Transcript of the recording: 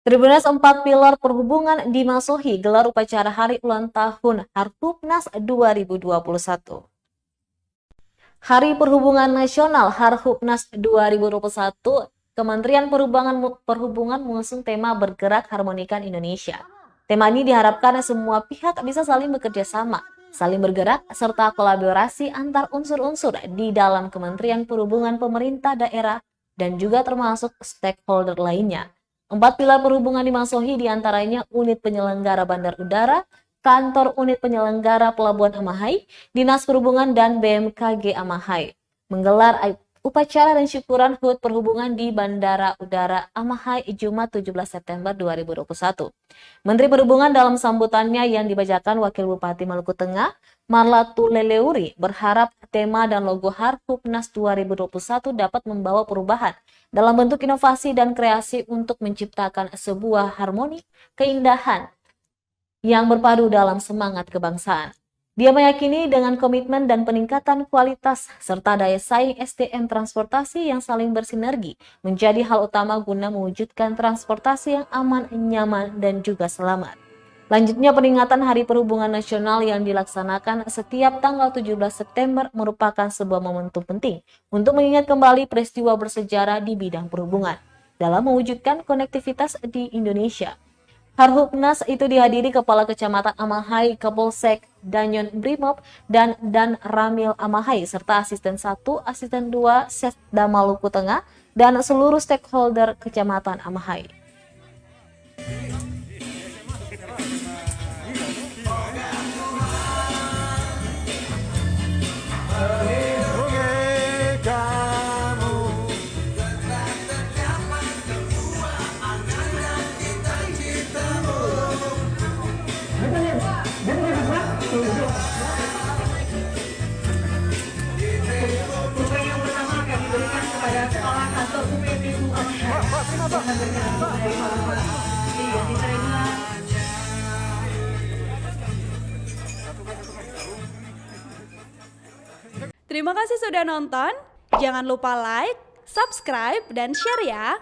Tribunnews 4 Pilar Perhubungan di Masohi gelar upacara hari ulang tahun Harhubnas 2021. Hari Perhubungan Nasional Harhubnas 2021, Kementerian Perhubungan mengusung tema Bergerak Harmonikan Indonesia. Tema ini diharapkan semua pihak bisa saling bekerja sama, saling bergerak, serta kolaborasi antar unsur-unsur di dalam Kementerian Perhubungan pemerintah daerah dan juga termasuk stakeholder lainnya. 4 pilar perhubungan di Masohi diantaranya unit penyelenggara bandar udara, kantor unit penyelenggara pelabuhan Amahai, Dinas Perhubungan dan BMKG Amahai menggelar upacara dan syukuran HUT Perhubungan di Bandara Udara Amahai Jumat 17 September 2021. Menteri Perhubungan dalam sambutannya yang dibacakan Wakil Bupati Maluku Tengah, Marlatu Leleuri, berharap tema dan logo Harhubnas 2021 dapat membawa perubahan dalam bentuk inovasi dan kreasi untuk menciptakan sebuah harmoni keindahan yang berpadu dalam semangat kebangsaan. Dia meyakini dengan komitmen dan peningkatan kualitas serta daya saing SDM transportasi yang saling bersinergi menjadi hal utama guna mewujudkan transportasi yang aman, nyaman, dan juga selamat. Lanjutnya, peringatan Hari Perhubungan Nasional yang dilaksanakan setiap tanggal 17 September merupakan sebuah momentum penting untuk mengingat kembali peristiwa bersejarah di bidang perhubungan dalam mewujudkan konektivitas di Indonesia. Harhubnas itu dihadiri Kepala Kecamatan Amahai, Kapolsek Danyon Brimob, dan Ramil Amahai, serta Asisten 1, Asisten 2, Setda Maluku Tengah, dan seluruh stakeholder Kecamatan Amahai. Terima kasih sudah nonton. Jangan lupa like, subscribe, dan share ya.